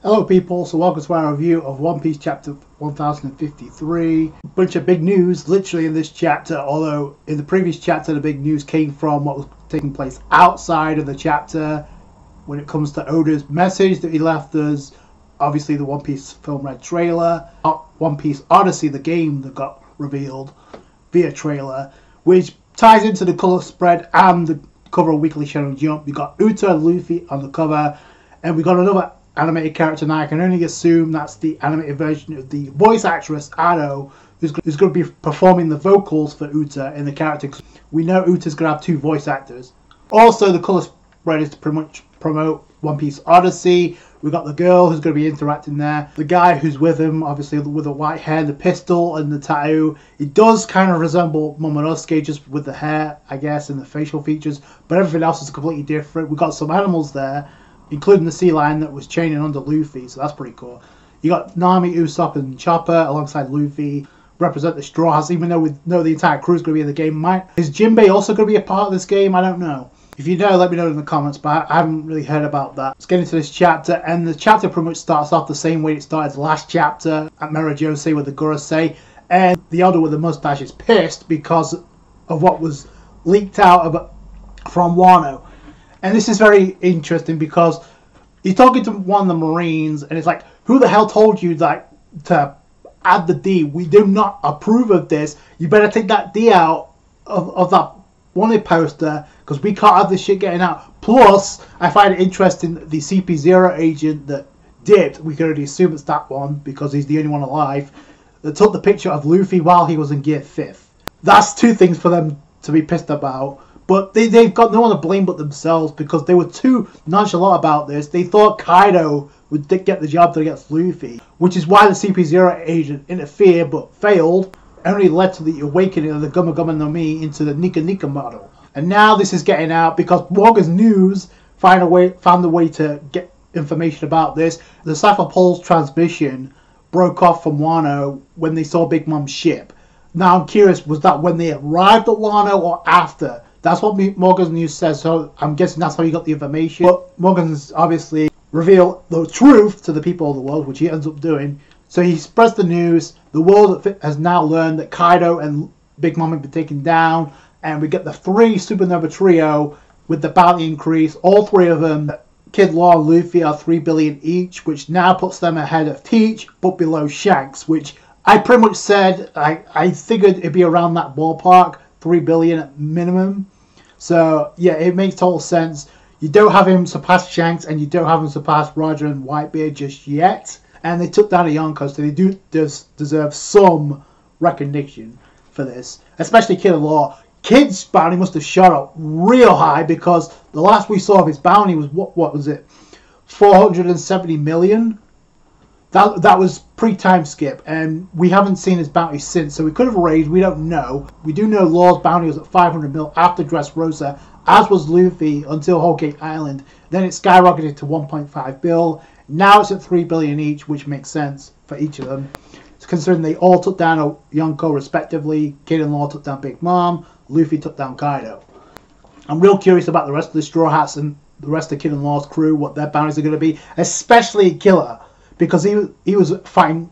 Hello people, so welcome to our review of One Piece chapter 1053. Bunch of big news literally in this chapter, although in the previous chapter the big news came from what was taking place outside of the chapter when it comes to Oda's message that he left us. Obviously the One Piece film red trailer, One Piece Odyssey, the game that got revealed via trailer, which ties into the colour spread and the cover of Weekly Shonen Jump. We got Uta and Luffy on the cover, and we got another animated character now. I can only assume that's the animated version of the voice actress Wano, who's going to be performing the vocals for Uta in the character. We know Uta's going to have two voice actors. Also, the colour spread is to pretty much promote One Piece Odyssey. We got the girl who's going to be interacting there. The guy who's with him, obviously with the white hair, the pistol and the tattoo. He does kind of resemble Momonosuke, just with the hair, I guess, and the facial features. But everything else is completely different. We got some animals there, including the sea lion that was chaining under Luffy, so that's pretty cool. You got Nami, Usopp, and Chopper alongside Luffy, represent the Straw Hats, even though we know the entire crew is going to be in the game. Is Jinbei also going to be a part of this game? I don't know. If you know, let me know in the comments, but I haven't really heard about that. Let's get into this chapter, and the chapter pretty much starts off the same way it started the last chapter at Merajose with the Gorosei, and the Elder with the mustache is pissed because of what was leaked out from Wano. And this is very interesting because he's talking to one of the Marines, and it's like, who the hell told you that to add the D? We do not approve of this. You better take that D out of that wanted poster, because we can't have this shit getting out. Plus, I find it interesting that the CP0 agent that dipped, we can already assume it's that one because he's the only one alive, that took the picture of Luffy while he was in Gear 5th. That's two things for them to be pissed about. But they've got no one to blame but themselves because they were too nonchalant about this. They thought Kaido would get the job done against Luffy, which is why the CP0 agent interfered but failed. Only led to the awakening of the Guma Guma no Mi into the Nika Nika model. And now this is getting out because Morgan's News found a way to get information about this. The Cypher Pole's transmission broke off from Wano when they saw Big Mom's ship. Now I'm curious, was that when they arrived at Wano or after? That's what Morgan's News says, so I'm guessing that's how you got the information. But Morgan's obviously revealed the truth to the people of the world, which he ends up doing. So he spreads the news. The world has now learned that Kaido and Big Mom have been taken down, and we get the three Supernova trio with the bounty increase. All three of them, Kid Law and Luffy, are 3 billion each, which now puts them ahead of Teach, but below Shanks, which I pretty much said I figured it'd be around that ballpark, 3 billion at minimum. So yeah, it makes total sense. You don't have him surpass Shanks, and you don't have him surpass Roger and Whitebeard just yet. And they took down a Yonko, so they do deserve some recognition for this. Especially Kid Law. Kid's bounty must have shot up real high because the last we saw of his bounty was, what was it? 470 million? That was pre-time skip, and we haven't seen his bounty since, so we could have raised, we don't know. We do know Law's bounty was at 500 mil after Dressrosa, as was Luffy until Whole Cake Island. Then it skyrocketed to 1.5 bill. Now it's at 3 billion each, which makes sense for each of them. Considering they all took down Yonko respectively. Kid and Law took down Big Mom. Luffy took down Kaido. I'm real curious about the rest of the Straw Hats and the rest of Kid and Law's crew, what their bounties are going to be. Especially Killer, because he was fighting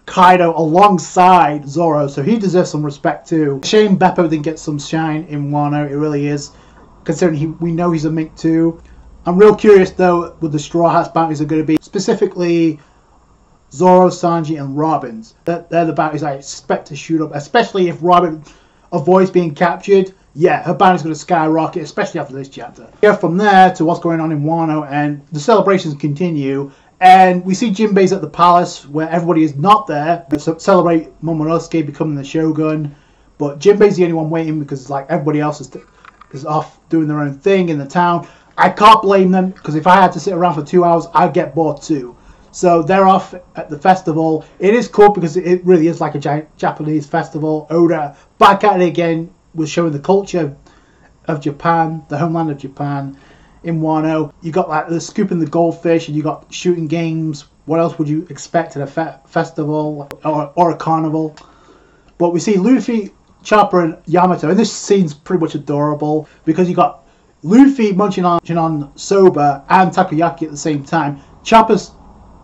Kaido alongside Zoro, so he deserves some respect too. Shame Beppo didn't get some shine in Wano, it really is. Considering we know he's a Mink too. I'm real curious though what the Straw Hats bounties are going to be. Specifically Zoro, Sanji and Robin's. They're the bounties I expect to shoot up. Especially if Robin avoids being captured. Yeah, her bounty's going to skyrocket, especially after this chapter. Yeah, from there to what's going on in Wano, and the celebrations continue. And we see Jinbei's at the palace where everybody is not there to celebrate Momonosuke becoming the Shogun. But Jinbei's the only one waiting because like everybody else is off doing their own thing in the town. I can't blame them, because if I had to sit around for 2 hours, I'd get bored too. So they're off at the festival. It is cool because it really is like a giant Japanese festival. Oda, back at it again, was showing the culture of Japan, the homeland of Japan, in Wano. You got like the scooping the goldfish, and you got shooting games. What else would you expect at a festival or a carnival? But we see Luffy, Chopper, and Yamato, and this scene's pretty much adorable because you got Luffy munching on soba and takoyaki at the same time. Chopper's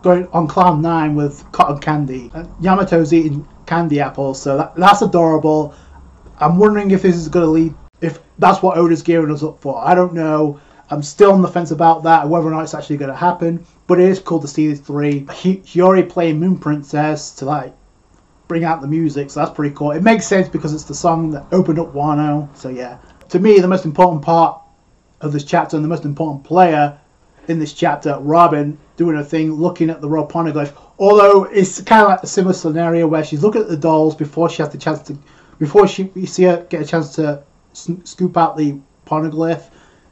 going on cloud 9 with cotton candy. Yamato's eating candy apples, so that's adorable. I'm wondering if this is going to lead, if that's what Oda's gearing us up for. I don't know. I'm still on the fence about that, whether or not it's actually going to happen. But it is cool to see these three. Hiyori playing Moon Princess to like bring out the music, so that's pretty cool. It makes sense because it's the song that opened up Wano. So yeah, to me, the most important part of this chapter and the most important player in this chapter, Robin, doing her thing, looking at the raw poneglyph. Although it's kind of like a similar scenario where she's looking at the dolls before she has the chance to, before you see her get a chance to scoop out the poneglyph.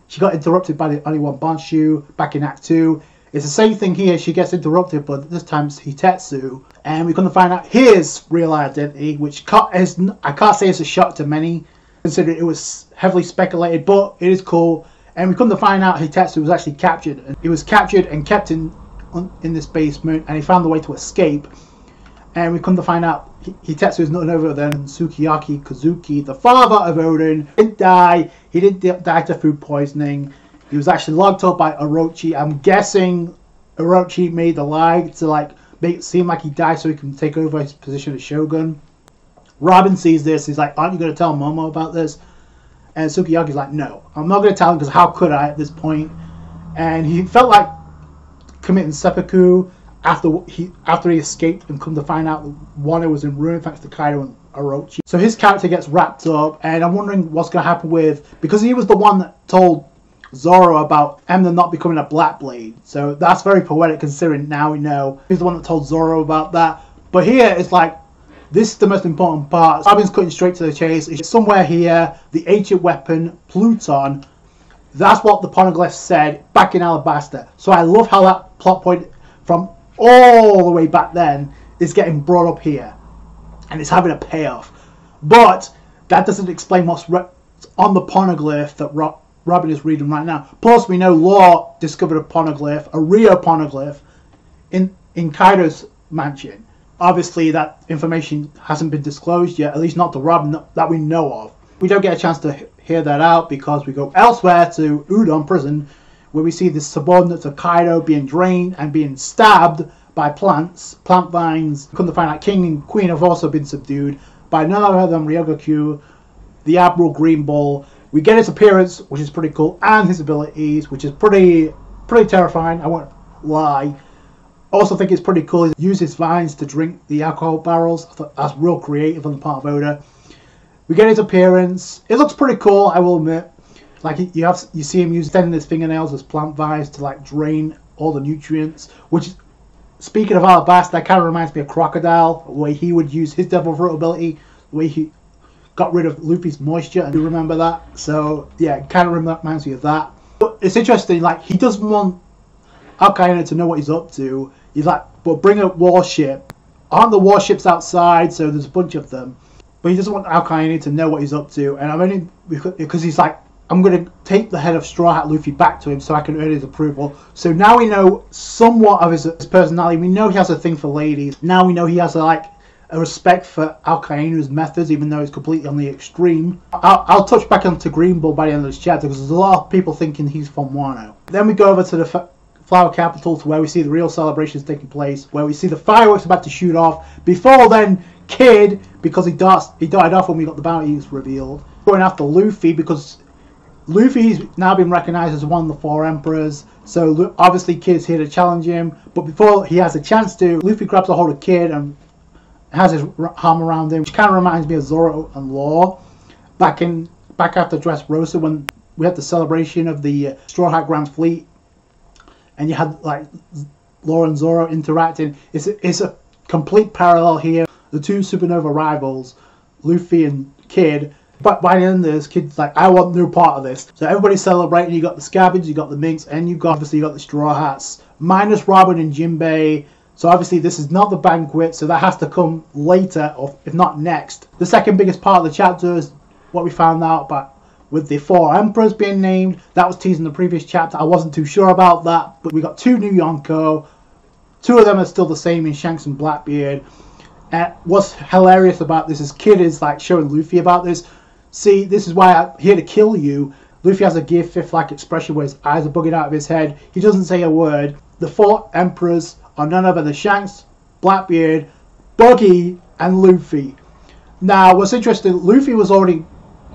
She got interrupted by the only one Banshu back in Act 2. It's the same thing here. She gets interrupted, but this time it's Hitetsu, and we're going to find out his real identity, which I can't say it's a shock to many, considering it was heavily speculated, but it is cool. And we come to find out Hitetsu was actually captured. And he was captured and kept in this basement, and he found the way to escape. And we come to find out Hitetsu is none other than Sukiyaki Kazuki, the father of Odin. He didn't die. He didn't die to food poisoning. He was actually locked up by Orochi. I'm guessing Orochi made the lie to like make it seem like he died so he can take over his position as Shogun. Robin sees this. He's like, aren't you going to tell Momo about this? And Sukiyaki's like, no, I'm not going to tell him because how could I at this point? And he felt like committing seppuku after he escaped, and come to find out Wano was in ruin thanks to Kaido and Orochi. So his character gets wrapped up, and I'm wondering what's going to happen with, because he was the one that told Zoro about Emden not becoming a Black Blade. So that's very poetic considering now we know he's the one that told Zoro about that. But here it's like, this is the most important part. Robin's cutting straight to the chase. It's somewhere here, the ancient weapon, Pluton. That's what the poneglyph said back in Alabasta. So I love how that plot point from all the way back then is getting brought up here. And it's having a payoff. But that doesn't explain what's on the poneglyph that Robin is reading right now. Plus we know Law discovered a poneglyph, a Rio poneglyph, in Kaido's mansion. Obviously that information hasn't been disclosed yet, at least not to Robin that we know of. We don't get a chance to hear that out because we go elsewhere to Udon prison, where we see the subordinates of Kaido being drained and being stabbed by plant vines. Come to find out King and Queen have also been subdued by none other than Ryogakyu, the Admiral Green Bull. We get his appearance, which is pretty cool, and his abilities, which is pretty terrifying, I won't lie. Also think it's pretty cool. He uses vines to drink the alcohol barrels. I thought that's real creative on the part of Oda. We get his appearance. It looks pretty cool, I will admit. Like you see him extending his fingernails as plant vines to like drain all the nutrients. Which, speaking of Alabasta, that kind of reminds me of Crocodile, the way he would use his Devil Fruit ability, the way he got rid of Luffy's moisture. And you remember that? So yeah, it kind of reminds me of that. But it's interesting. Like he doesn't want Akainu to know what he's up to. He's like, but bring a warship. Aren't the warships outside? So there's a bunch of them. But he doesn't want Akainu to know what he's up to. And I'm only because he's like, I'm going to take the head of Straw Hat Luffy back to him so I can earn his approval. So now we know somewhat of his personality. We know he has a thing for ladies. Now we know he has a respect for Akainu's methods, even though it's completely on the extreme. I'll touch back onto Green Bull by the end of this chapter because there's a lot of people thinking he's from Wano. Then we go over to the Flower Capital, to where we see the real celebrations taking place, where we see the fireworks about to shoot off. Before then, Kid, because he died off when we got the bounties revealed, going after Luffy because Luffy's now been recognized as one of the 4 emperors. So obviously Kid's here to challenge him, but before he has a chance to, Luffy grabs a hold of Kid and has his arm around him, which kind of reminds me of Zoro and Law back after Dressrosa when we had the celebration of the Straw Hat Grand Fleet. And you had like Law and Zoro interacting. It's a complete parallel here. The two supernova rivals, Luffy and Kid. But by the end of this, Kid's like, I want no part of this. So everybody's celebrating. You got the Scabbards, you got the Minks, and obviously you got the Straw Hats, minus Robin and Jinbei. So obviously this is not the banquet, so that has to come later, or if not next. The second biggest part of the chapter is what we found out about with the 4 emperors being named. That was teased in the previous chapter. I wasn't too sure about that, but we got 2 new Yonko. 2 of them are still the same in Shanks and Blackbeard. And what's hilarious about this is Kid is like showing Luffy about this. See, this is why I'm here to kill you. Luffy has a Gear 5th like expression where his eyes are bugging out of his head. He doesn't say a word. The 4 emperors are none other than Shanks, Blackbeard, Buggy, and Luffy. Now, what's interesting, Luffy was already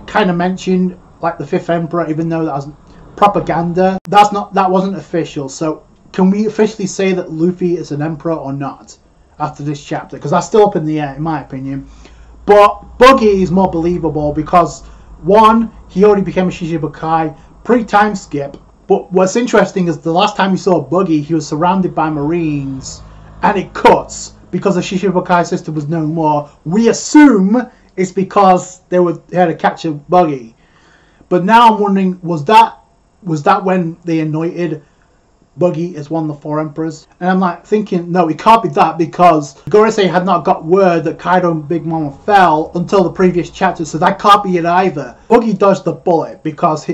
kind of mentioned, like the 5th Emperor, even though that was propaganda. That wasn't official. So, can we officially say that Luffy is an Emperor or not after this chapter? Because that's still up in the air, in my opinion. But Buggy is more believable because, one, he already became a Shichibukai pre-time skip. But what's interesting is the last time we saw Buggy, he was surrounded by Marines, and it cuts because the Shichibukai system was no more. We assume it's because they had to catch a Buggy. But now I'm wondering, was that when they anointed Buggy as one of the 4 emperors? And I'm like thinking, no, it can't be that, because Gorosei had not got word that Kaido and Big Mom fell until the previous chapter, so that can't be it either. Buggy dodged the bullet because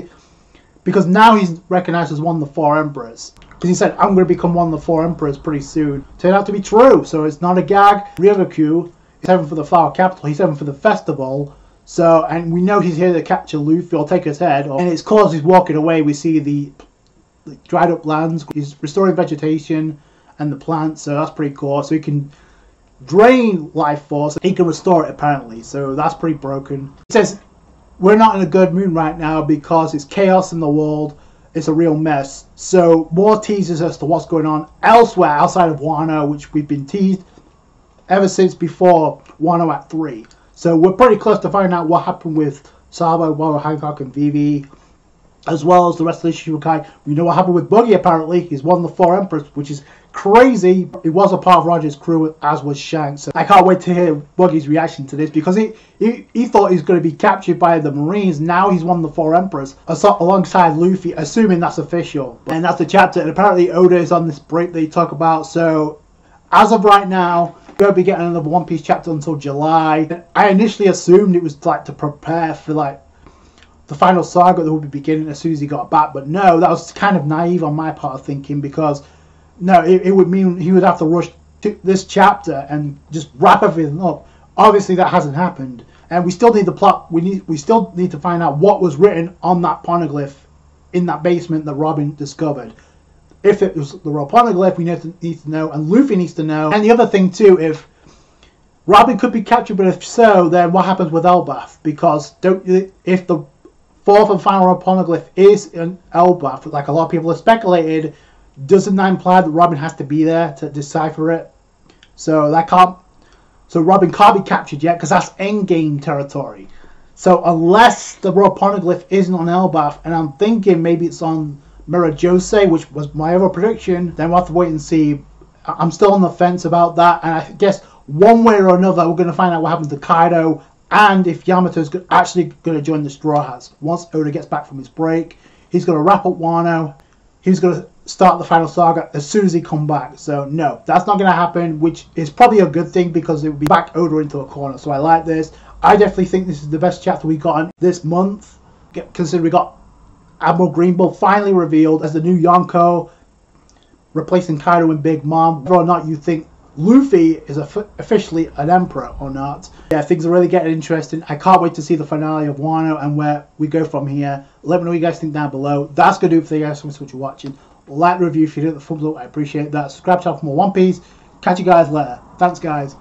now he's recognized as one of the 4 emperors. Because he said, I'm going to become one of the 4 emperors pretty soon. Turned out to be true, so it's not a gag. Ryogoku is heading for the Flower Capital, he's heading for the festival. So, and we know he's here to capture Luffy or take his head. And it's cause he's walking away, we see the dried up lands. He's restoring vegetation and the plants, so that's pretty cool. So he can drain life force, he can restore it apparently. So that's pretty broken. It says, we're not in a good mood right now because it's chaos in the world. It's a real mess. So more teasers as to what's going on elsewhere outside of Wano, which we've been teased ever since before Wano Act 3. So we're pretty close to finding out what happened with Sabo, Waro, Hancock, and Vivi, as well as the rest of the Shichibukai. We know what happened with Buggy apparently. He's one of the 4 emperors, which is crazy. He was a part of Roger's crew, as was Shanks. So I can't wait to hear Buggy's reaction to this, because he thought he was going to be captured by the Marines. Now he's one of the 4 emperors, alongside Luffy, assuming that's official. And that's the chapter. And apparently Oda is on this break they talk about. So as of right now, we won't be getting another One Piece chapter until July. I initially assumed it was like to prepare for like the final saga that would be beginning as soon as he got back, but no, that was kind of naive on my part of thinking, because no, it would mean he would have to rush to this chapter and just wrap everything up. Obviously that hasn't happened, and we still need the plot. We still need to find out what was written on that poneglyph in that basement that Robin discovered. If it was the real poneglyph, we need to know, and Luffy needs to know. And the other thing too, if Robin could be captured, but if so, then what happens with Elbaf? Because if the 4th and final poneglyph is in Elbaf, like a lot of people have speculated, doesn't that imply that Robin has to be there to decipher it? So Robin can't be captured yet, because that's endgame territory. So unless the raw poneglyph isn't on Elbaf, and I'm thinking maybe it's on Mirajose, which was my other prediction, then we'll have to wait and see. I'm still on the fence about that, and I guess one way or another we're going to find out what happened to Kaido, and if Yamato's actually going to join the Straw Hats. Once Oda gets back from his break, he's going to wrap up Wano, he's going to start the final saga as soon as he comes back. So no, that's not going to happen, which is probably a good thing, because it would be back Oda into a corner. So I like this. I definitely think this is the best chapter we got this month, considering we got Admiral Greenbull finally revealed as the new Yonko, replacing Kaido and Big Mom. Whether or not you think Luffy is officially an emperor or not. Yeah, things are really getting interesting. I can't wait to see the finale of Wano and where we go from here. Let me know what you guys think down below. That's going to do it for you guys. Thanks so much for watching. Like the review if you did the thumbs up. I appreciate that. Subscribe to the channel for more One Piece. Catch you guys later. Thanks, guys.